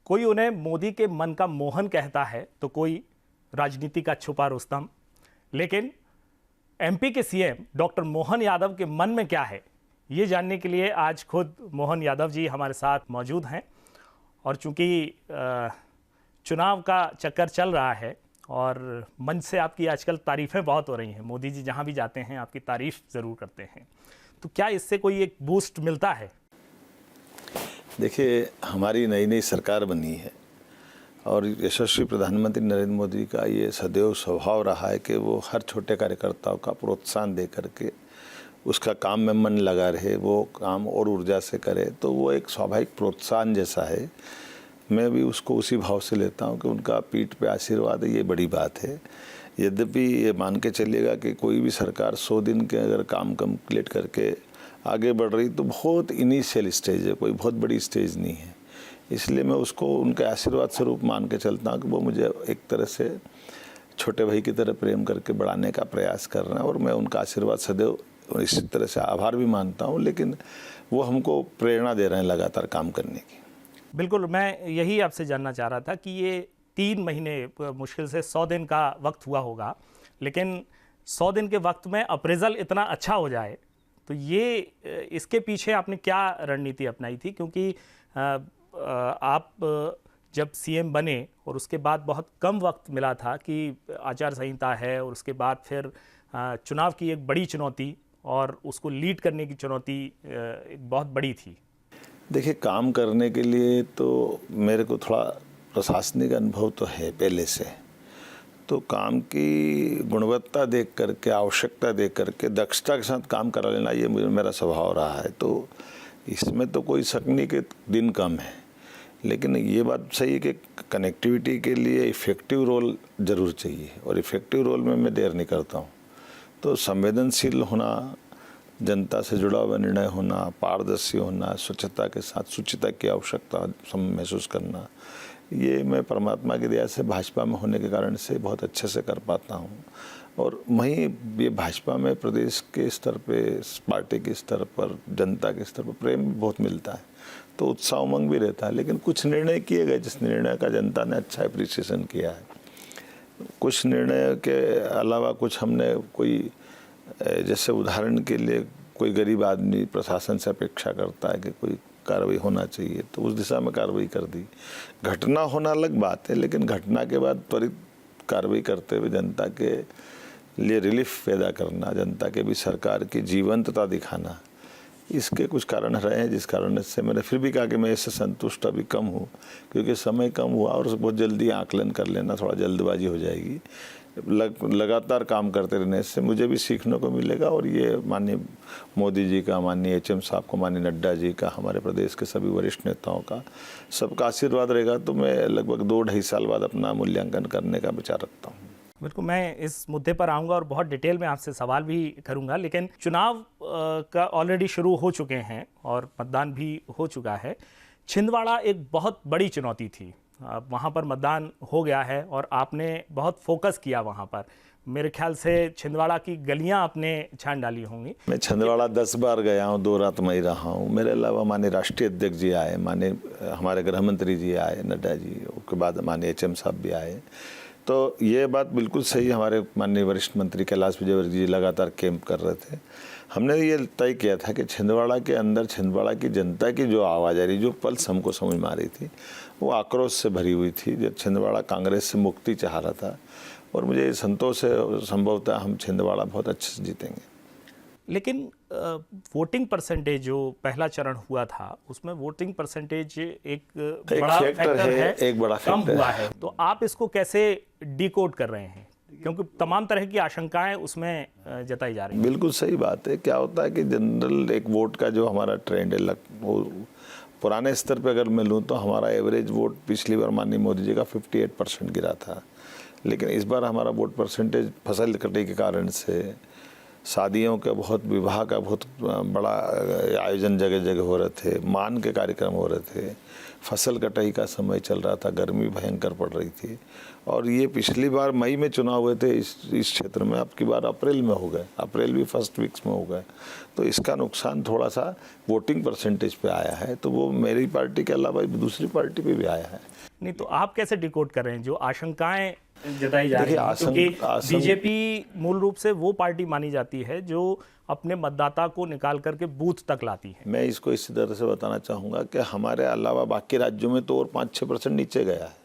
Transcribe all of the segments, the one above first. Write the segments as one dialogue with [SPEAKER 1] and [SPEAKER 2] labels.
[SPEAKER 1] कोई उन्हें मोदी के मन का मोहन कहता है तो कोई राजनीति का छुपा रुस्तम। लेकिन एमपी के सीएम डॉक्टर मोहन यादव के मन में क्या है, ये जानने के लिए आज खुद मोहन यादव जी हमारे साथ मौजूद हैं। और चूंकि चुनाव का चक्कर चल रहा है और मंच से आपकी आजकल तारीफ़ें बहुत हो रही हैं, मोदी जी जहां भी जाते हैं आपकी तारीफ़ ज़रूर करते हैं, तो क्या इससे कोई एक बूस्ट मिलता है?
[SPEAKER 2] देखिए, हमारी नई नई सरकार बनी है और यशस्वी प्रधानमंत्री नरेंद्र मोदी का ये सदैव स्वभाव रहा है कि वो हर छोटे कार्यकर्ताओं का प्रोत्साहन दे करके उसका काम में मन लगा रहे, वो काम और ऊर्जा से करे, तो वो एक स्वाभाविक प्रोत्साहन जैसा है। मैं भी उसको उसी भाव से लेता हूँ कि उनका पीठ पे आशीर्वाद है, ये बड़ी बात है। यद्यपि ये मान के चलिएगा कि कोई भी सरकार 100 दिन के अगर काम कंप्लीट करके आगे बढ़ रही तो बहुत इनिशियल स्टेज है, कोई बहुत बड़ी स्टेज नहीं है। इसलिए मैं उसको उनके आशीर्वाद स्वरूप मान के चलता हूँ कि वो मुझे एक तरह से छोटे भाई की तरह प्रेम करके बढ़ाने का प्रयास कर रहे हैं और मैं उनका आशीर्वाद सदैव इसी तरह से आभार भी मानता हूँ, लेकिन वो हमको प्रेरणा दे रहे हैं लगातार काम करने की।
[SPEAKER 1] बिल्कुल, मैं यही आपसे जानना चाह रहा था कि ये 3 महीने मुश्किल से 100 दिन का वक्त हुआ होगा, लेकिन 100 दिन के वक्त में अप्रेजल इतना अच्छा हो जाए तो ये इसके पीछे आपने क्या रणनीति अपनाई थी? क्योंकि आप जब सीएम बने और उसके बाद बहुत कम वक्त मिला था कि आचार संहिता है और उसके बाद फिर चुनाव की एक बड़ी चुनौती और उसको लीड करने की चुनौती एक बहुत बड़ी थी।
[SPEAKER 2] देखिए, काम करने के लिए तो मेरे को थोड़ा प्रशासनिक अनुभव तो है पहले से, तो काम की गुणवत्ता देख करके, आवश्यकता देख करके दक्षता के साथ काम करा लेना ये मेरा स्वभाव रहा है। तो इसमें तो कोई शक नहीं कि दिन कम है, लेकिन ये बात सही है कि कनेक्टिविटी के लिए इफ़ेक्टिव रोल ज़रूर चाहिए और इफ़ेक्टिव रोल में मैं देर नहीं करता हूँ। तो संवेदनशील होना, जनता से जुड़ा हुआ निर्णय होना, पारदर्शी होना, स्वच्छता के साथ शुचिता की आवश्यकता महसूस करना, ये मैं परमात्मा की दया से भाजपा में होने के कारण से बहुत अच्छे से कर पाता हूँ। और वहीं ये भाजपा में प्रदेश के स्तर पे, पार्टी के स्तर पर, जनता के स्तर पर प्रेम भी बहुत मिलता है, तो उत्साह उमंग भी रहता है। लेकिन कुछ निर्णय किए गए जिस निर्णय का जनता ने अच्छा एप्रिसिएशन किया है, कुछ निर्णय के अलावा कुछ हमने कोई, जैसे उदाहरण के लिए कोई गरीब आदमी प्रशासन से अपेक्षा करता है कि कोई कार्रवाई होना चाहिए, तो उस दिशा में कार्रवाई कर दी। घटना होना अलग बात है, लेकिन घटना के बाद त्वरित कार्रवाई करते हुए जनता के लिए रिलीफ पैदा करना, जनता के भी सरकार की जीवंतता दिखाना, इसके कुछ कारण रहे हैं जिस कारण से मैंने फिर भी कहा कि मैं इससे संतुष्ट अभी कम हूँ, क्योंकि समय कम हुआ और बहुत जल्दी आकलन कर लेना थोड़ा जल्दबाजी हो जाएगी। लगातार काम करते रहने से मुझे भी सीखने को मिलेगा और ये माननीय मोदी जी का, माननीय एचएम साहब को, माननीय नड्डा जी का, हमारे प्रदेश के सभी वरिष्ठ नेताओं का, सबका आशीर्वाद रहेगा तो मैं लगभग 2-2.5 साल बाद अपना मूल्यांकन करने का विचार रखता हूँ।
[SPEAKER 1] बिल्कुल, मैं इस मुद्दे पर आऊँगा और बहुत डिटेल में आपसे सवाल भी करूँगा, लेकिन चुनाव का ऑलरेडी शुरू हो चुके हैं और मतदान भी हो चुका है। छिंदवाड़ा एक बहुत बड़ी चुनौती थी, वहाँ पर मतदान हो गया है और आपने बहुत फोकस किया वहाँ पर। मेरे ख्याल से छिंदवाड़ा की गलियाँ आपने छान डाली होंगी।
[SPEAKER 2] मैं छिंदवाड़ा 10 बार गया हूँ, 2 रात में ही रहा हूँ। मेरे अलावा माननीय राष्ट्रीय अध्यक्ष जी आए, माननीय हमारे गृह मंत्री जी आए, नड्डा जी, उसके बाद माननीय एचएम साहब भी आए। तो ये बात बिल्कुल सही, हमारे माननीय वरिष्ठ मंत्री कैलाश विजयवर्गीय जी लगातार कैंप कर रहे थे। हमने ये तय किया था कि छिंदवाड़ा के अंदर छिंदवाड़ा की जनता की जो आवाज़ आ रही, जो पल्स हमको समझ में आ रही थी, वो आक्रोश से भरी हुई थी। जब छिंदवाड़ा कांग्रेस से मुक्ति चाह रहा था और मुझे संतोष है संभवतः हम छिंदवाड़ा बहुत अच्छे से जीतेंगे।
[SPEAKER 1] लेकिन वोटिंग परसेंटेज जो पहला चरण हुआ था उसमें वोटिंग परसेंटेज एक बड़ा फैक्टर है,
[SPEAKER 2] एक बड़ा
[SPEAKER 1] कम
[SPEAKER 2] फैक्टर
[SPEAKER 1] हुआ है। तो आप इसको कैसे डिकोड कर रहे हैं, क्योंकि तमाम तरह की आशंकाएं उसमें जताई जा रही हैं?
[SPEAKER 2] बिल्कुल सही बात है। क्या होता है कि जनरल एक वोट का जो हमारा ट्रेंड है, वो पुराने स्तर पे अगर मैं लूँ तो हमारा एवरेज वोट पिछली बार माननीय मोदी जी का 58% गिरा था, लेकिन इस बार हमारा वोट परसेंटेज फसल कटाई के कारण से शादियों का बहुत, विवाह का बहुत बड़ा आयोजन जगह जगह हो रहे थे, मान के कार्यक्रम हो रहे थे, फसल कटाई का समय चल रहा था, गर्मी भयंकर पड़ रही थी। और ये पिछली बार मई में चुनाव हुए थे इस क्षेत्र में, अब की बार अप्रैल में हो गए, अप्रैल भी फर्स्ट वीक्स में हो गए। तो इसका नुकसान थोड़ा सा वोटिंग परसेंटेज पे आया है, तो वो मेरी पार्टी के अलावा दूसरी पार्टी पे भी आया है।
[SPEAKER 1] नहीं तो आप कैसे डिकोड कर रहे हैं जो आशंकाएं जताई जा रही
[SPEAKER 2] देखिए,
[SPEAKER 1] हैं? क्योंकि बीजेपी मूल रूप से वो पार्टी मानी जाती है जो अपने मतदाता को निकाल करके बूथ तक लाती है।
[SPEAKER 2] मैं इसको इसी तरह से बताना चाहूँगा कि हमारे अलावा बाकी राज्यों में तो और 5-6% नीचे गया है।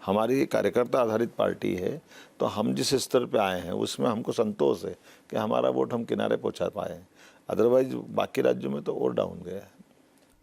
[SPEAKER 2] हमारी कार्यकर्ता आधारित पार्टी है, तो हम जिस स्तर पे आए हैं उसमें हमको संतोष है कि हमारा वोट हम किनारे पहुंचा पाए हैं। अदरवाइज बाकी राज्यों में तो और डाउन गया है।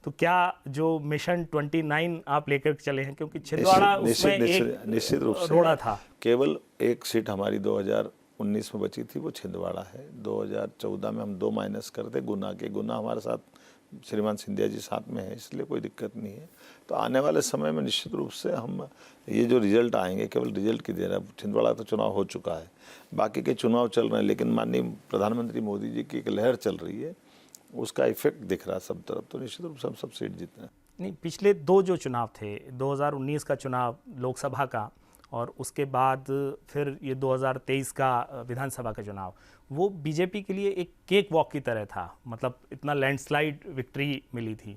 [SPEAKER 1] तो क्या जो मिशन 29 आप लेकर चले हैं, क्योंकि छिंदवाड़ा उसमें
[SPEAKER 2] निश्चित रूप से
[SPEAKER 1] रोड़ा था,
[SPEAKER 2] केवल एक सीट हमारी 2019 में बची थी, वो छिंदवाड़ा है। 2014 में हम 2 माइनस करते गुना के, गुना हमारे साथ श्रीमान सिंधिया जी साथ में है, इसलिए कोई दिक्कत नहीं है। तो आने वाले समय में निश्चित रूप से हम ये जो रिजल्ट आएंगे, केवल रिजल्ट की देर है। छिंदवाड़ा तो चुनाव हो चुका है, बाकी के चुनाव चल रहे हैं, लेकिन माननीय प्रधानमंत्री मोदी जी की एक लहर चल रही है, उसका इफेक्ट दिख रहा है सब तरफ, तो निश्चित रूप से हम सब सीट जीतते हैं।
[SPEAKER 1] नहीं, पिछले 2 जो चुनाव थे, 2019 का चुनाव लोकसभा का और उसके बाद फिर ये 2023 का विधानसभा का चुनाव, वो बीजेपी के लिए एक केक वॉक की तरह था, मतलब इतना लैंडस्लाइड विक्ट्री मिली थी।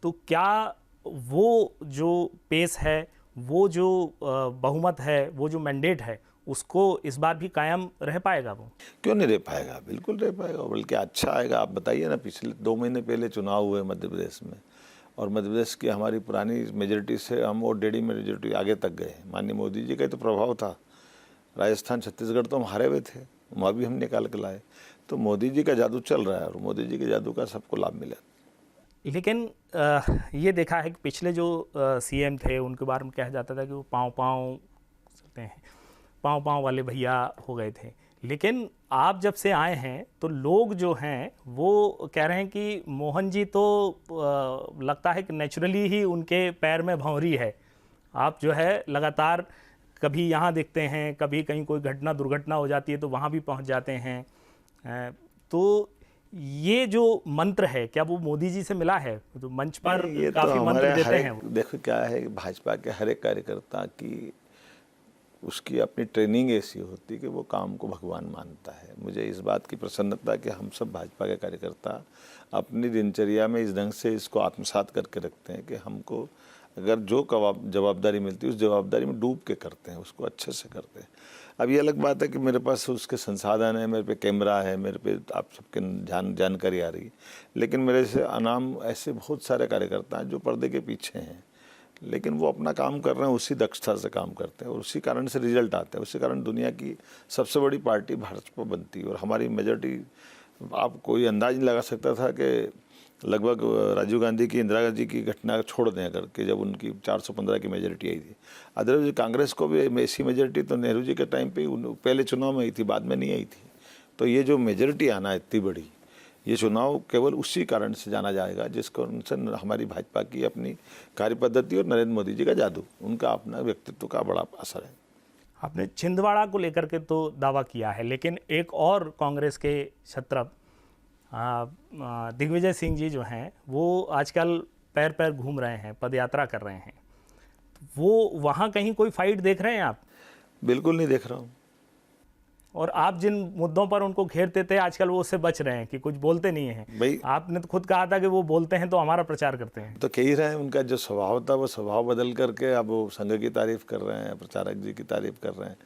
[SPEAKER 1] तो क्या वो जो पेस है, वो जो बहुमत है, वो जो मैंडेट है, उसको इस बार भी कायम रह पाएगा? वो
[SPEAKER 2] क्यों नहीं रह पाएगा, बिल्कुल रह पाएगा, बल्कि अच्छा आएगा। आप बताइए ना, पिछले 2 महीने पहले चुनाव हुए मध्य प्रदेश में, और मध्य प्रदेश की हमारी पुरानी मेजोरिटी से हम और 1.5 मेजोरिटी आगे तक गए। माननीय मोदी जी का तो प्रभाव था। राजस्थान, छत्तीसगढ़ तो हम हारे हुए थे, वहाँ भी हम निकाल के लाए। तो मोदी जी का जादू चल रहा है और मोदी जी के जादू का सबको लाभ मिला।
[SPEAKER 1] लेकिन ये देखा है कि पिछले जो सीएम थे उनके बारे में कहा जाता था कि वो पाँव सकते हैं, पाँव वाले भैया हो गए थे। लेकिन आप जब से आए हैं तो लोग जो हैं वो कह रहे हैं कि मोहन जी तो लगता है कि नेचुरली ही उनके पैर में भंवरी है। आप जो है लगातार कभी यहाँ दिखते हैं, कभी कहीं कोई दुर्घटना हो जाती है तो वहाँ भी पहुँच जाते हैं। तो ये जो मंत्र है, क्या वो मोदी जी से मिला है? तो मंच पर
[SPEAKER 2] ये
[SPEAKER 1] काफी
[SPEAKER 2] तो
[SPEAKER 1] मंत्र देते हैं वो।
[SPEAKER 2] देखो क्या है, भाजपा के हर एक कार्यकर्ता की उसकी अपनी ट्रेनिंग ऐसी होती है कि वो काम को भगवान मानता है। मुझे इस बात की प्रसन्नता कि हम सब भाजपा के कार्यकर्ता अपनी दिनचर्या में इस ढंग से इसको आत्मसात करके रखते हैं कि हमको अगर जो जवाबदारी मिलती है उस जवाबदारी में डूब के करते हैं, उसको अच्छे से करते हैं। अब ये अलग बात है कि मेरे पास उसके संसाधन है, मेरे पे कैमरा है, मेरे पे आप सबके जानकारी आ रही है, लेकिन मेरे से अनाम ऐसे बहुत सारे कार्यकर्ता हैं जो पर्दे के पीछे हैं, लेकिन वो अपना काम कर रहे हैं, उसी दक्षता से काम करते हैं और उसी कारण से रिजल्ट आते हैं। उसी कारण दुनिया की सबसे बड़ी पार्टी भाजपा बनती है। और हमारी मेजॉरिटी, आप कोई अंदाज नहीं लगा सकता था कि लगभग राजीव गांधी की, इंदिरा गांधी की घटना छोड़ दें अगर, कि जब उनकी 415 की मेजॉरिटी आई थी। अदरवाइज कांग्रेस को भी ऐसी मेजॉरिटी तो नेहरू जी के टाइम पे पहले चुनाव में आई थी, बाद में नहीं आई थी। तो ये जो मेजॉरिटी आना इतनी बड़ी, ये चुनाव केवल उसी कारण से जाना जाएगा जिसको उनसे हमारी भाजपा की अपनी कार्य पद्धति और नरेंद्र मोदी जी का जादू, उनका अपना व्यक्तित्व का बड़ा असर है।
[SPEAKER 1] आपने छिंदवाड़ा को लेकर के तो दावा किया है, लेकिन एक और कांग्रेस के छत्रप दिग्विजय सिंह जी जो हैं वो आजकल पैर पैर घूम रहे हैं, पदयात्रा कर रहे हैं। वो वहाँ कहीं कोई फाइट देख रहे हैं आप?
[SPEAKER 2] बिल्कुल नहीं देख रहा हूँ।
[SPEAKER 1] और आप जिन मुद्दों पर उनको घेरते थे आजकल वो उससे बच रहे हैं कि कुछ बोलते नहीं हैं।
[SPEAKER 2] भाई,
[SPEAKER 1] आपने तो खुद कहा था कि वो बोलते हैं तो हमारा प्रचार करते हैं।
[SPEAKER 2] तो कह ही रहे हैं, उनका जो स्वभाव था वो स्वभाव बदल करके अब वो संघ की तारीफ कर रहे हैं, प्रचारक जी की तारीफ कर रहे हैं।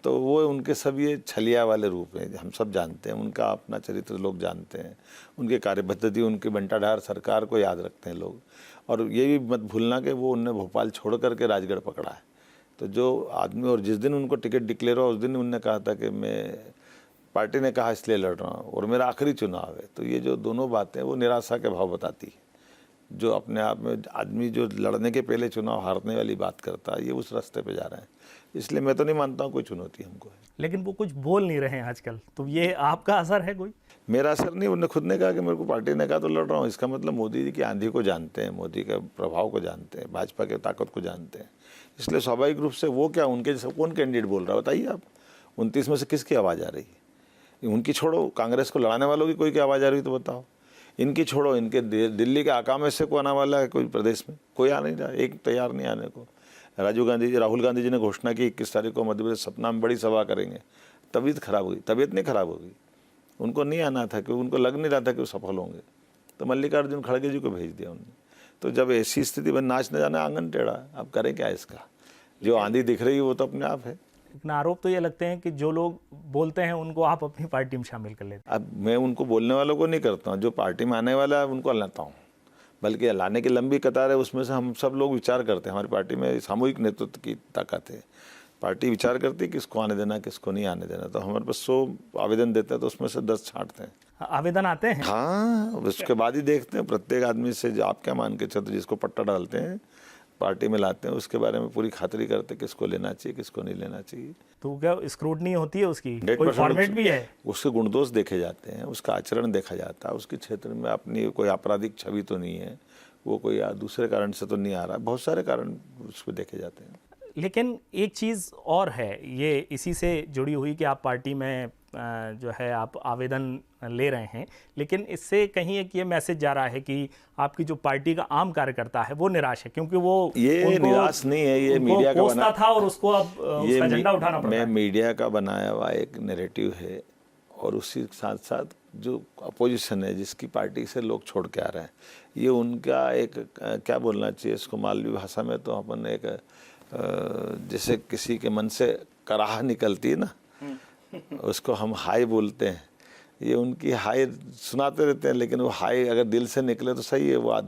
[SPEAKER 2] तो वो उनके सब ये छलिया वाले रूप हैं, हम सब जानते हैं। उनका अपना चरित्र लोग जानते हैं, उनके कार्य पद्धति, उनकी बंटाढार सरकार को याद रखते हैं लोग। और ये भी मत भूलना कि वो उनने भोपाल छोड़ करके राजगढ़ पकड़ा है। तो जो आदमी, और जिस दिन उनको टिकट डिक्लेयर हुआ उस दिन उनने कहा था कि मैं, पार्टी ने कहा इसलिए लड़ रहा हूँ और मेरा आखिरी चुनाव है। तो ये जो दोनों बातें वो निराशा के भाव बताती है। जो अपने आप में आदमी जो लड़ने के पहले चुनाव हारने वाली बात करता है, ये उस रास्ते पे जा रहे हैं। इसलिए मैं तो नहीं मानता हूँ कोई चुनौती हमको है।
[SPEAKER 1] लेकिन वो कुछ बोल नहीं रहे हैं आजकल, तो ये आपका असर है कोई?
[SPEAKER 2] मेरा असर नहीं, उन्होंने खुद ने कहा कि मेरे को पार्टी ने कहा तो लड़ रहा हूँ। इसका मतलब मोदी जी की आंधी को जानते हैं, मोदी के प्रभाव को जानते हैं, भाजपा के ताकत को जानते हैं। इसलिए स्वाभाविक रूप से वो क्या, उनके जैसे कौन कैंडिडेट बोल रहा है बताइए आप? 29 में से किसकी आवाज़ आ रही है? उनकी छोड़ो, कांग्रेस को लड़ाने वालों की कोई क्या आवाज़ आ रही तो बताओ। इनकी छोड़ो, इनके दिल्ली के आका में से कोई आने वाला है कोई प्रदेश में? कोई आ नहीं रहा, एक तैयार नहीं आने को। राहुल गांधी जी ने घोषणा की 21 तारीख को मध्य प्रदेश सतना में बड़ी सभा करेंगे। तबीयत खराब हुई, तबीयत नहीं खराब होगी, उनको नहीं आना था, क्योंकि उनको लग नहीं रहा था कि वो सफल होंगे, तो मल्लिकार्जुन खड़गे जी को भेज दिया उन्होंने। तो जब ऐसी स्थिति में नाच न जाना आंगन टेढ़ा, अब करें क्या इसका? जो आंधी दिख रही है वो तो अपने आप है।
[SPEAKER 1] इतना आरोप तो ये लगते हैं कि जो लोग बोलते हैं उनको आप अपनी पार्टी में शामिल कर लेते हैं।
[SPEAKER 2] अब मैं उनको बोलने वालों को नहीं करता हूँ, जो पार्टी में आने वाला है उनको लाता हूँ, बल्कि लाने की लंबी कतार है, उसमें से हम सब लोग विचार करते हैं। हमारी पार्टी में सामूहिक नेतृत्व की ताकत है, पार्टी विचार करती है किसको आने देना किसको नहीं आने देना। तो हमारे पास 100 आवेदन देते हैं तो उसमें से 10 छांटते हैं।
[SPEAKER 1] आवेदन आते हैं?
[SPEAKER 2] हाँ, उसके बाद ही देखते हैं प्रत्येक आदमी से, जो आप क्या मान के चलते जिसको पट्टा डालते हैं पार्टी में लाते हैं, उसके बारे में पूरी खातिरी करते हैं किसको लेना चाहिए किसको नहीं लेना चाहिए।
[SPEAKER 1] तो क्या स्क्रूटनी होती है उसकी?
[SPEAKER 2] 100%
[SPEAKER 1] कोई फॉर्मेट भी है?
[SPEAKER 2] उसके गुणदोष देखे जाते हैं, उसका आचरण देखा जाता है, उसके क्षेत्र में अपनी कोई आपराधिक छवि तो नहीं है, वो कोई दूसरे कारण से तो नहीं आ रहा, बहुत सारे कारण उस पर देखे जाते हैं।
[SPEAKER 1] लेकिन एक चीज़ और है, ये इसी से जुड़ी हुई कि आप पार्टी में जो है आप आवेदन ले रहे हैं, लेकिन इससे कहीं एक ये मैसेज जा रहा है कि आपकी जो पार्टी का आम कार्यकर्ता है वो निराश है, क्योंकि वो
[SPEAKER 2] ये निराश नहीं है, ये मीडिया का बना
[SPEAKER 1] था और उसको अब उसका झंडा उठाना पड़ता है।
[SPEAKER 2] मीडिया का बनाया हुआ एक नैरेटिव है, और उसी साथ साथ जो अपोजिशन है जिसकी पार्टी से लोग छोड़ के आ रहे हैं, ये उनका एक क्या बोलना चाहिए इसको, मालवी भाषा में तो अपन एक जैसे किसी के मन से कराह निकलती है ना, उसको हम हाय बोलते हैं। ये उनकी हाय सुनाते रहते हैं, लेकिन वो हाय अगर दिल से निकले तो सही है, वो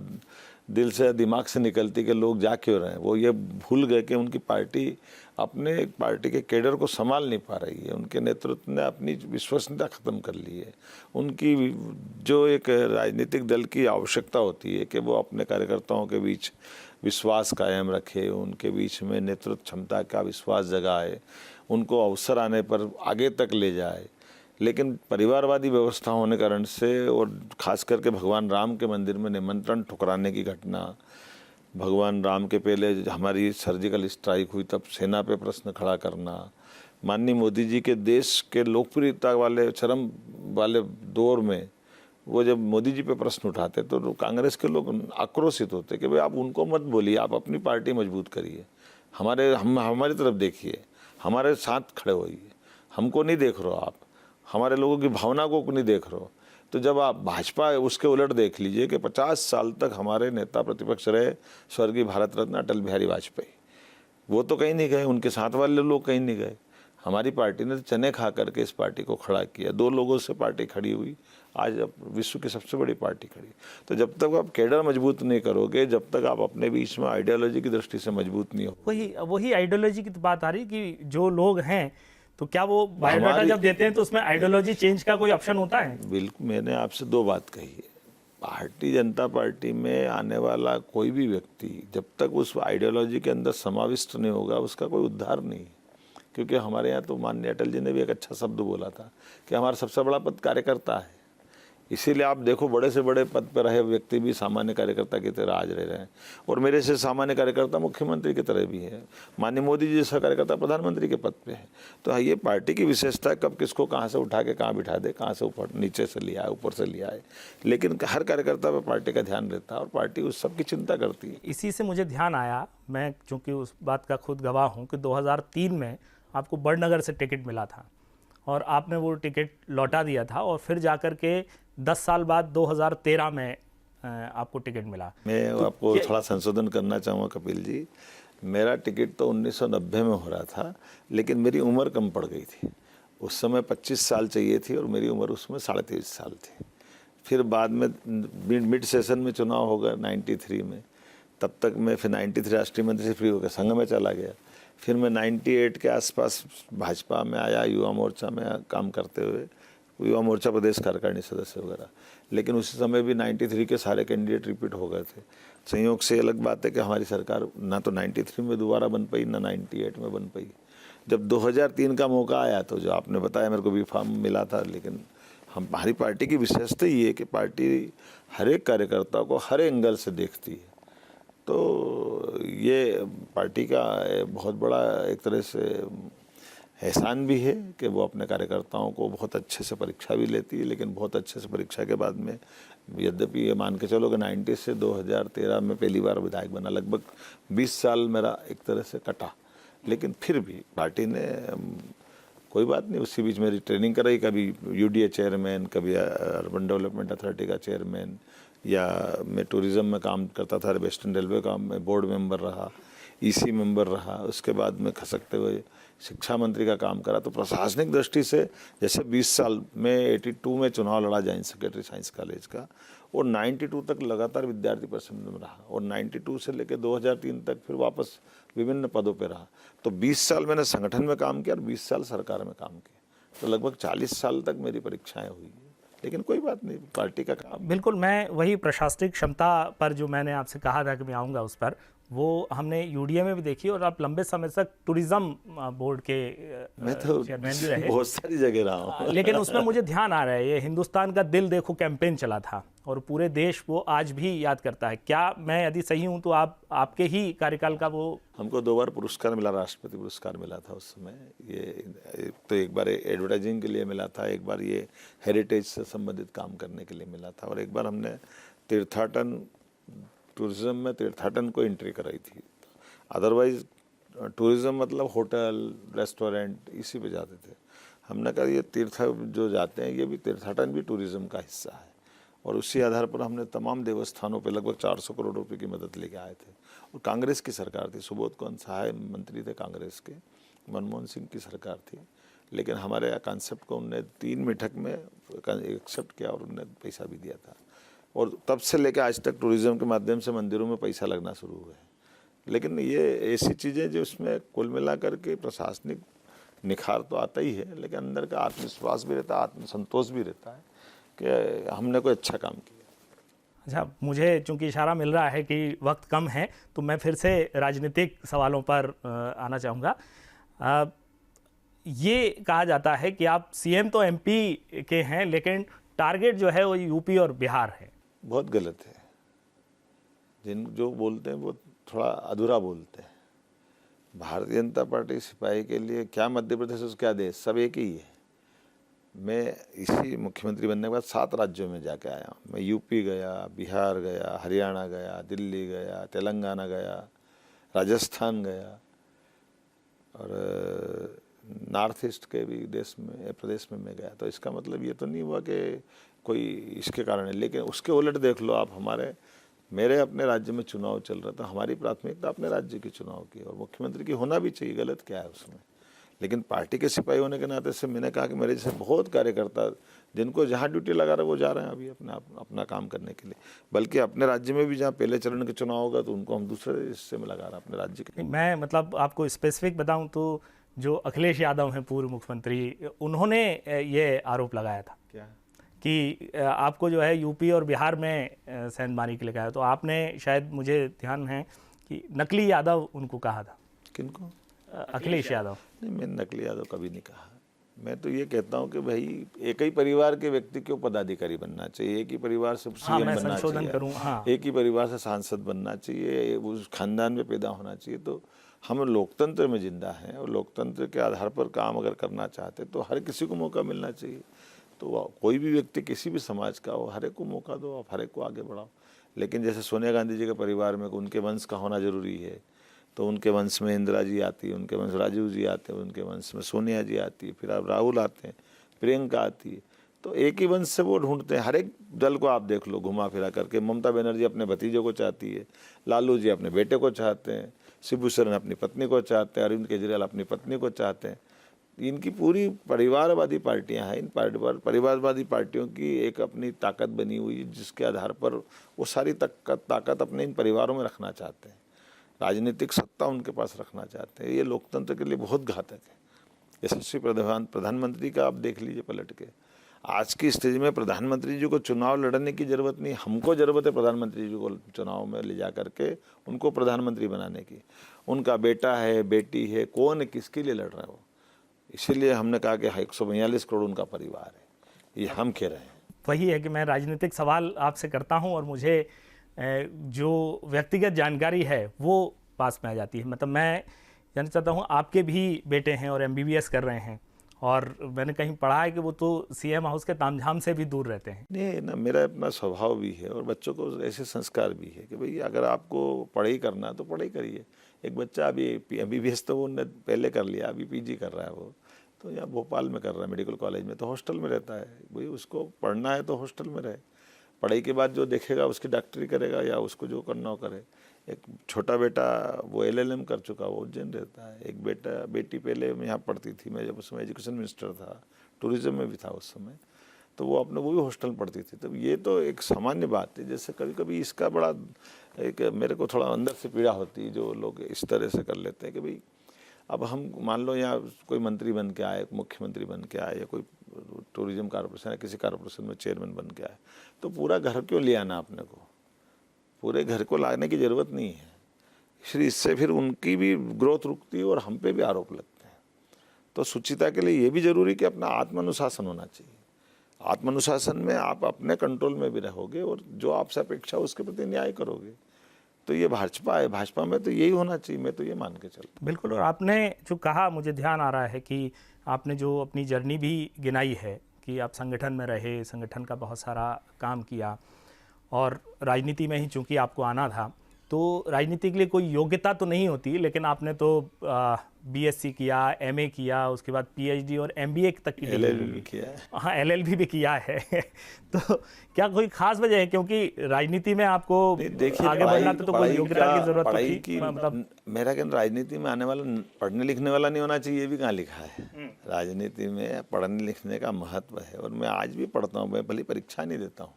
[SPEAKER 2] दिल से दिमाग से निकलती कि लोग जा क्यों रहे हैं। वो ये भूल गए कि उनकी पार्टी अपने पार्टी के कैडर को संभाल नहीं पा रही है, उनके नेतृत्व ने अपनी विश्वसनीयता ख़त्म कर ली है। उनकी जो एक राजनीतिक दल की आवश्यकता होती है कि वो अपने कार्यकर्ताओं के बीच विश्वास कायम रखे, उनके बीच में नेतृत्व क्षमता का विश्वास जगाए, उनको अवसर आने पर आगे तक ले जाए, लेकिन परिवारवादी व्यवस्था होने कारण से, और खास करके भगवान राम के मंदिर में निमंत्रण ठुकराने की घटना, भगवान राम के पहले हमारी सर्जिकल स्ट्राइक हुई तब सेना पे प्रश्न खड़ा करना, माननीय मोदी जी के देश के लोकप्रियता वाले चरम वाले दौर में वो जब मोदी जी पे प्रश्न उठाते तो कांग्रेस के लोग आक्रोशित होते कि भाई आप उनको मत बोलिए, आप अपनी पार्टी मजबूत करिए, हमारी तरफ देखिए, हमारे साथ खड़े होइए, हमको नहीं देख रहे हो आप, हमारे लोगों की भावना को नहीं देख रहे हो। तो जब आप भाजपा उसके उलट देख लीजिए कि 50 साल तक हमारे नेता प्रतिपक्ष रहे स्वर्गीय भारत रत्न अटल बिहारी वाजपेयी, वो तो कहीं नहीं गए, उनके साथ वाले लोग कहीं नहीं गए। हमारी पार्टी ने चने खा करके इस पार्टी को खड़ा किया, 2 लोगों से पार्टी खड़ी हुई, आज अब विश्व की सबसे बड़ी पार्टी खड़ी। तो जब तक आप कैडर मजबूत नहीं करोगे, जब तक आप अपने बीच में आइडियोलॉजी की दृष्टि से मजबूत नहीं हो,
[SPEAKER 1] वही आइडियोलॉजी की बात आ रही कि जो लोग हैं, तो क्या वो बायोडाटा जब देते हैं तो उसमें आइडियोलॉजी चेंज का कोई ऑप्शन होता है?
[SPEAKER 2] बिल्कुल, मैंने आपसे 2 बात कही है। भारतीय जनता पार्टी में आने वाला कोई भी व्यक्ति जब तक उस आइडियोलॉजी के अंदर समाविष्ट नहीं होगा, उसका कोई उद्धार नहीं है। क्योंकि हमारे यहाँ तो माननीय अटल जी ने भी एक अच्छा शब्द बोला था कि हमारा सबसे बड़ा पद कार्यकर्ता है। इसीलिए आप देखो बड़े से बड़े पद पर रहे व्यक्ति भी सामान्य कार्यकर्ता की तरह आज रह रहे हैं, और मेरे से सामान्य कार्यकर्ता मुख्यमंत्री की तरह भी है, माननीय मोदी जी जैसा कार्यकर्ता प्रधानमंत्री के पद पे है। तो ये पार्टी की विशेषता है, कब किसको कहाँ से उठा के कहाँ बिठा दे, कहाँ से ऊपर नीचे से लिया है, ऊपर से लिया है, लेकिन हर कार्यकर्ता पर पार्टी का ध्यान रहता है और पार्टी उस सब की चिंता करती है।
[SPEAKER 1] इसी से मुझे ध्यान आया, मैं चूँकि उस बात का खुद गवाह हूँ कि 2003 में आपको बड़नगर से टिकट मिला था और आपने वो टिकट लौटा दिया था, और फिर जाकर के 10 साल बाद 2013 में आपको टिकट मिला।
[SPEAKER 2] मैं आपको थोड़ा संशोधन करना चाहूँगा कपिल जी, मेरा टिकट तो 1990 में हो रहा था, लेकिन मेरी उम्र कम पड़ गई थी। उस समय 25 साल चाहिए थी और मेरी उम्र उसमें 23.5 साल थी। फिर बाद में मिड सेशन में चुनाव होगा 93 में, तब तक मैं फिर 93 राष्ट्रीय मंत्री से फ्री होकर संघ में चला गया। फिर मैं 98 के आसपास भाजपा में आया, युवा मोर्चा में काम करते हुए, युवा मोर्चा प्रदेश कार्यकारिणी सदस्य वगैरह। लेकिन उसी समय भी 93 के सारे कैंडिडेट रिपीट हो गए थे। संयोग से अलग बात है कि हमारी सरकार ना तो 93 में दोबारा बन पाई, ना 98 में बन पाई। जब 2003 का मौका आया तो जो आपने बताया मेरे को भी फॉर्म मिला था, लेकिन हमारी पार्टी की विशेषता ये है कि पार्टी हर एक कार्यकर्ता को हर एंगल से देखती है। तो ये पार्टी का बहुत बड़ा एक तरह से एहसान भी है कि वो अपने कार्यकर्ताओं को बहुत अच्छे से परीक्षा भी लेती है, लेकिन बहुत अच्छे से परीक्षा के बाद में यद्यपि ये मान के चलो कि 90 से 2013 में पहली बार विधायक बना, लगभग 20 साल मेरा एक तरह से कटा, लेकिन फिर भी पार्टी ने कोई बात नहीं, उसी बीच मेरी ट्रेनिंग कराई, कभी यूडीए चेयरमैन, कभी अर्बन डेवलपमेंट अथॉरिटी का चेयरमैन, या मैं टूरिज़्म में काम करता था, वेस्टर्न रेलवे का मैं बोर्ड मेंबर रहा, ईसी मेंबर रहा, उसके बाद में खसकते हुए शिक्षा मंत्री का काम करा। तो प्रशासनिक दृष्टि से जैसे 20 साल में 82 में चुनाव लड़ा जॉइंट सेक्रेटरी साइंस कॉलेज का, और 92 तक लगातार विद्यार्थी परिषद में रहा, और 92 से लेकर 2003 तक फिर वापस विभिन्न पदों पे रहा। तो 20 साल मैंने संगठन में काम किया और 20 साल सरकार में काम किया, तो लगभग 40 साल तक मेरी परीक्षाएं हुई, लेकिन कोई बात नहीं, पार्टी का काम।
[SPEAKER 1] बिल्कुल, मैं वही प्रशासनिक क्षमता पर जो मैंने आपसे कहा था कि मैं आऊँगा उस पर, वो हमने यूडीए में भी देखी, और आप लंबे समय तक टूरिज्म बोर्ड के
[SPEAKER 2] मैं तो
[SPEAKER 1] चेयरमैन भी रहे,
[SPEAKER 2] बहुत सारी जगह रहा हूँ।
[SPEAKER 1] लेकिन उसमें मुझे ध्यान आ रहा है, ये हिंदुस्तान का दिल देखो कैंपेन चला था और पूरे देश वो आज भी याद करता है। क्या मैं यदि सही हूँ तो आपके ही कार्यकाल का वो?
[SPEAKER 2] हमको 2 बार पुरस्कार मिला, राष्ट्रपति पुरस्कार मिला था उस समय। ये तो एक बार एडवर्टाइजिंग के लिए मिला था, एक बार ये हेरिटेज से संबंधित काम करने के लिए मिला था, और एक बार हमने तीर्थाटन, टूरिज़्म में तीर्थाटन को एंट्री कराई थी। अदरवाइज टूरिज़्म मतलब होटल, रेस्टोरेंट, इसी पे जाते थे। हमने कहा ये तीर्थ जो जाते हैं ये भी, तीर्थाटन भी टूरिज़्म का हिस्सा है, और उसी आधार पर हमने तमाम देवस्थानों पे लगभग 400 करोड़ रुपए की मदद लेके आए थे। और कांग्रेस की सरकार थी, सुबोध कौन सहाय मंत्री थे कांग्रेस के, मनमोहन सिंह की सरकार थी, लेकिन हमारे कॉन्सेप्ट को उनने 3 बैठक में एक्सेप्ट किया और उन्होंने पैसा भी दिया था, और तब से लेकर आज तक टूरिज़्म के माध्यम से मंदिरों में पैसा लगना शुरू हुआ है। लेकिन ये ऐसी चीज़ें जो इसमें कुल मिला करके प्रशासनिक निखार तो आता ही है, लेकिन अंदर का आत्मविश्वास भी रहता है, आत्मसंतोष भी रहता है कि हमने कोई अच्छा काम किया।
[SPEAKER 1] अच्छा, मुझे चूंकि इशारा मिल रहा है कि वक्त कम है, तो मैं फिर से राजनीतिक सवालों पर आना चाहूँगा। ये कहा जाता है कि आप सीएम तो एमपी के हैं, लेकिन टारगेट जो है वो यूपी और बिहार है।
[SPEAKER 2] बहुत गलत है। जो बोलते हैं वो थोड़ा अधूरा बोलते हैं। भारतीय जनता पार्टी सिपाही के लिए क्या मध्य प्रदेश और क्या देश, सब एक ही है। मैं इसी मुख्यमंत्री बनने के बाद 7 राज्यों में जाके आया हूँ। मैं यूपी गया, बिहार गया, हरियाणा गया, दिल्ली गया, तेलंगाना गया, राजस्थान गया, और नॉर्थ ईस्ट के भी प्रदेश में मैं गया। तो इसका मतलब ये तो नहीं हुआ कि कोई इसके कारण है, लेकिन उसके उलट देख लो आप, मेरे अपने राज्य में चुनाव चल रहा था, हमारी प्राथमिकता अपने राज्य के चुनाव की, और मुख्यमंत्री की होना भी चाहिए, गलत क्या है उसमें। लेकिन पार्टी के सिपाही होने के नाते से मैंने कहा कि मेरे जैसे बहुत कार्यकर्ता जिनको जहाँ ड्यूटी लगा रहा है वो जा रहे हैं अभी अपना काम करने के लिए, बल्कि अपने राज्य में भी जहाँ पहले चरण के चुनाव होगा तो उनको हम दूसरे हिस्से में लगा रहे हैं अपने राज्य के।
[SPEAKER 1] मैं मतलब आपको स्पेसिफिक बताऊं तो जो अखिलेश यादव हैं पूर्व मुख्यमंत्री, उन्होंने ये आरोप लगाया था
[SPEAKER 2] क्या
[SPEAKER 1] कि आपको जो है यूपी और बिहार में सेंधमारी के लिए कहा, तो आपने शायद, मुझे ध्यान है कि नकली यादव उनको कहा था।
[SPEAKER 2] किनको?
[SPEAKER 1] अखिलेश यादव।
[SPEAKER 2] नहीं, मैंने नकली यादव कभी नहीं कहा। मैं तो ये कहता हूँ कि भाई एक ही परिवार के व्यक्ति को पदाधिकारी बनना चाहिए, एक ही परिवार से सीएम बनना चाहिए,
[SPEAKER 1] हाँ।
[SPEAKER 2] एक ही परिवार से सांसद बनना चाहिए, उस खानदान में पैदा होना चाहिए। तो हम लोकतंत्र में जिंदा हैं, और लोकतंत्र के आधार पर काम अगर करना चाहते तो हर किसी को मौका मिलना चाहिए। तो कोई भी व्यक्ति किसी भी समाज का हो, हर एक को मौका दो, आप हर एक को आगे बढ़ाओ। लेकिन जैसे सोनिया गांधी जी के परिवार में उनके वंश का होना जरूरी है, तो उनके वंश में इंदिरा जी आती है, उनके वंश राजीव जी आते हैं, उनके वंश में सोनिया जी आती है, फिर अब राहुल आते हैं, प्रियंका आती है। तो एक ही वंश से वो ढूंढते हैं। हर एक दल को आप देख लो घुमा फिरा करके, ममता बनर्जी अपने भतीजे को चाहती है, लालू जी अपने बेटे को चाहते हैं, शिबू सोरेन अपनी पत्नी को चाहते हैं, अरविंद केजरीवाल अपनी पत्नी को चाहते हैं। इनकी पूरी परिवारवादी पार्टियां हैं। इन परिवारवादी पार्टियों की एक अपनी ताकत बनी हुई है, जिसके आधार पर वो सारी ताकत अपने इन परिवारों में रखना चाहते हैं, राजनीतिक सत्ता उनके पास रखना चाहते हैं। ये लोकतंत्र के लिए बहुत घातक है। यशस्वी प्रधानमंत्री का आप देख लीजिए पलट के, आज की स्टेज में प्रधानमंत्री जी को चुनाव लड़ने की ज़रूरत नहीं, हमको ज़रूरत है प्रधानमंत्री जी को चुनाव में ले जा करके उनको प्रधानमंत्री बनाने की। उनका बेटा है, बेटी है, कौन किसके लिए लड़ रहा है वो। इसीलिए हमने कहा कि 142 करोड़ उनका परिवार है, ये हम कह रहे हैं।
[SPEAKER 1] वही है कि मैं राजनीतिक सवाल आपसे करता हूं और मुझे जो व्यक्तिगत जानकारी है वो पास में आ जाती है। मतलब मैं जानना चाहता हूँ, आपके भी बेटे हैं और MBBS कर रहे हैं, और मैंने कहीं पढ़ा है कि वो तो CM हाउस के तामझाम से भी दूर रहते हैं।
[SPEAKER 2] नहीं ना, मेरा अपना स्वभाव भी है और बच्चों को ऐसे संस्कार भी है कि भाई अगर आपको पढ़ाई करना है तो पढ़ाई करिए। एक बच्चा अभी MBBS तो वो पहले कर लिया, अभी PG कर रहा है वो, तो यहाँ भोपाल में कर रहा है मेडिकल कॉलेज में, तो हॉस्टल में रहता है। भाई उसको पढ़ना है तो हॉस्टल में रहे, पढ़ाई के बाद जो देखेगा उसकी डॉक्टरी करेगा या उसको जो करना हो करे। एक छोटा बेटा वो LLM कर चुका, वो उज्जैन रहता है। एक बेटी पहले यहाँ पढ़ती थी, मैं जब उस समय एजुकेशन मिनिस्टर था, टूरिज्म में भी था उस समय, तो वो अपने वो भी हॉस्टल में पढ़ती थी। तो ये तो एक सामान्य बात है। जैसे कभी कभी इसका बड़ा एक मेरे को थोड़ा अंदर से पीड़ा होती है जो लोग इस तरह से कर लेते हैं कि भाई अब हम मान लो यहाँ कोई मंत्री बन के आए, मुख्यमंत्री बन के आए, या कोई टूरिज्म कॉर्पोरेशन या किसी कॉर्पोरेशन में चेयरमैन बन के आए, तो पूरा घर क्यों ले आना अपने को? पूरे घर को लाने की ज़रूरत नहीं है। इसलिए इससे फिर उनकी भी ग्रोथ रुकती है और हम पे भी आरोप लगते हैं। तो सुचिता के लिए ये भी ज़रूरी कि अपना आत्मानुशासन होना चाहिए। आत्मानुशासन में आप अपने कंट्रोल में भी रहोगे और जो आपसे अपेक्षा उसके प्रति न्याय करोगे। तो ये भाजपा है, भाजपा में तो यही होना चाहिए, मैं तो ये मान के चलता हूँ।
[SPEAKER 1] बिल्कुल। और आपने जो कहा, मुझे ध्यान आ रहा है कि आपने जो अपनी जर्नी भी गिनाई है कि आप संगठन में रहे, संगठन का बहुत सारा काम किया, और राजनीति में ही चूंकि आपको आना था, तो राजनीति के लिए कोई योग्यता तो नहीं होती, लेकिन आपने तो BSc किया, MA किया, उसके बाद PhD और MBA तक की
[SPEAKER 2] LLB भी किया है।
[SPEAKER 1] हाँ, LLB भी किया है। तो क्या कोई खास वजह है, क्योंकि राजनीति में आपको आगे बढ़ना तो कोई योग्यता की जरूरत
[SPEAKER 2] पढ़ाई
[SPEAKER 1] थी?
[SPEAKER 2] की
[SPEAKER 1] मतलब
[SPEAKER 2] मेरा कहना, राजनीति में आने वाला पढ़ने लिखने वाला नहीं होना चाहिए, ये भी कहाँ लिखा है। राजनीति में पढ़ने लिखने का महत्व है, और मैं आज भी पढ़ता हूँ। मैं भले परीक्षा नहीं देता हूँ,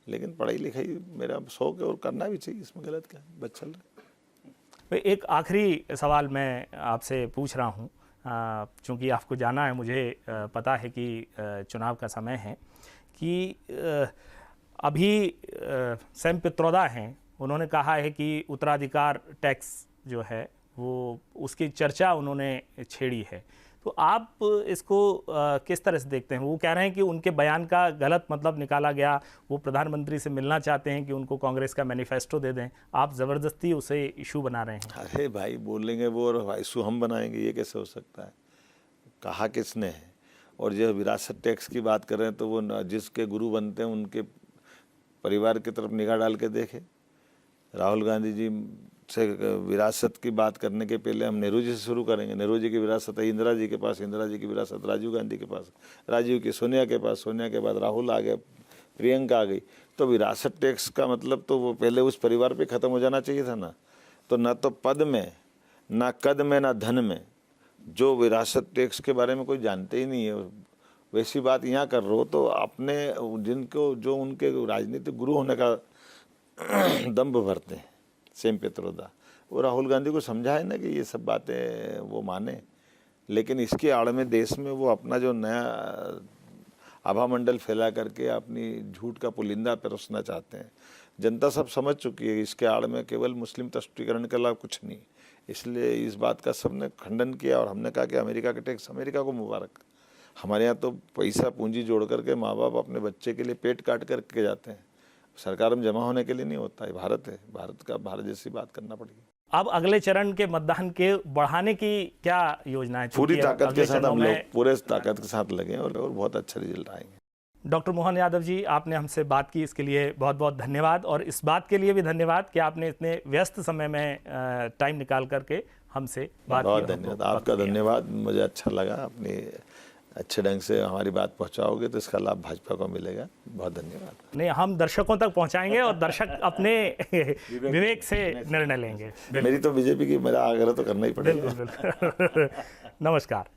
[SPEAKER 2] लेकिन पढ़ाई लिखाई मेरा शौक है और करना भी चाहिए, इसमें गलत क्या है, बस चल रहा।
[SPEAKER 1] एक आखिरी सवाल मैं आपसे पूछ रहा हूँ, चूँकि आपको जाना है, मुझे पता है कि चुनाव का समय है, कि अभी सैम पित्रोदा हैं, उन्होंने कहा है कि उत्तराधिकार टैक्स जो है वो उसकी चर्चा उन्होंने छेड़ी है। तो आप इसको किस तरह से देखते हैं? वो कह रहे हैं कि उनके बयान का गलत मतलब निकाला गया, वो प्रधानमंत्री से मिलना चाहते हैं कि उनको कांग्रेस का मैनिफेस्टो दे दें, आप ज़बरदस्ती उसे इशू बना रहे हैं।
[SPEAKER 2] अरे भाई, बोलेंगे वो और इशू हम बनाएंगे, ये कैसे हो सकता है? कहा किसने है? और जो विरासत टैक्स की बात कर रहे हैं, तो वो जिसके गुरु बनते हैं उनके परिवार की तरफ निगाह डाल के देखे। राहुल गांधी जी से विरासत की बात करने के पहले हम नेहरू जी से शुरू करेंगे। नेहरू जी की विरासत है इंदिरा जी के पास, इंदिरा जी की विरासत राजीव गांधी के पास, राजीव की सोनिया के पास, सोनिया के बाद राहुल आ गए, प्रियंका आ गई। तो विरासत टैक्स का मतलब तो वो पहले उस परिवार पे ख़त्म हो जाना चाहिए था ना। तो ना तो पद में, ना कद में, ना धन में, जो विरासत टैक्स के बारे में कोई जानते ही नहीं है, वैसी बात यहाँ कर रहे हो। तो अपने जिनको जो उनके राजनीतिक गुरु होने का दम्भ भरते हैं, सैम पित्रोदा, वो राहुल गांधी को समझाए ना कि ये सब बातें वो माने। लेकिन इसके आड़ में देश में वो अपना जो नया आभा मंडल फैला करके अपनी झूठ का पुलिंदा परोसना चाहते हैं। जनता सब समझ चुकी है, इसके आड़ में केवल मुस्लिम तुष्टीकरण के अलावा कुछ नहीं। इसलिए इस बात का सबने खंडन किया और हमने कहा कि अमेरिका के टैक्स अमेरिका को मुबारक। हमारे यहाँ तो पैसा पूंजी जोड़ करके माँ बाप अपने बच्चे के लिए पेट काट करके जाते हैं, सरकार में जमा होने के लिए नहीं होता है। भारत है, भारत जैसी बात करना पड़ेगी।
[SPEAKER 1] अब अगले चरण के मतदान के बढ़ाने की क्या योजना है?
[SPEAKER 2] पूरी ताकत के साथ हम लोग पूरे ताकत के साथ लगे और बहुत अच्छा रिजल्ट आएंगे।
[SPEAKER 1] डॉक्टर मोहन यादव जी, आपने हमसे बात की, इसके लिए बहुत बहुत धन्यवाद। और इस बात के लिए भी धन्यवाद कि आपने इतने व्यस्त समय में टाइम निकाल करके हमसे बात की।
[SPEAKER 2] बहुत धन्यवाद, आपका धन्यवाद। मुझे अच्छा लगा, अपनी अच्छे ढंग से हमारी बात पहुंचाओगे तो इसका लाभ भाजपा को मिलेगा। बहुत धन्यवाद।
[SPEAKER 1] नहीं, हम दर्शकों तक पहुंचाएंगे और दर्शक अपने विवेक से निर्णय लेंगे।
[SPEAKER 2] मेरी तो बीजेपी की, मेरा आग्रह तो करना ही पड़ेगा।
[SPEAKER 1] बिल्कुल। नमस्कार।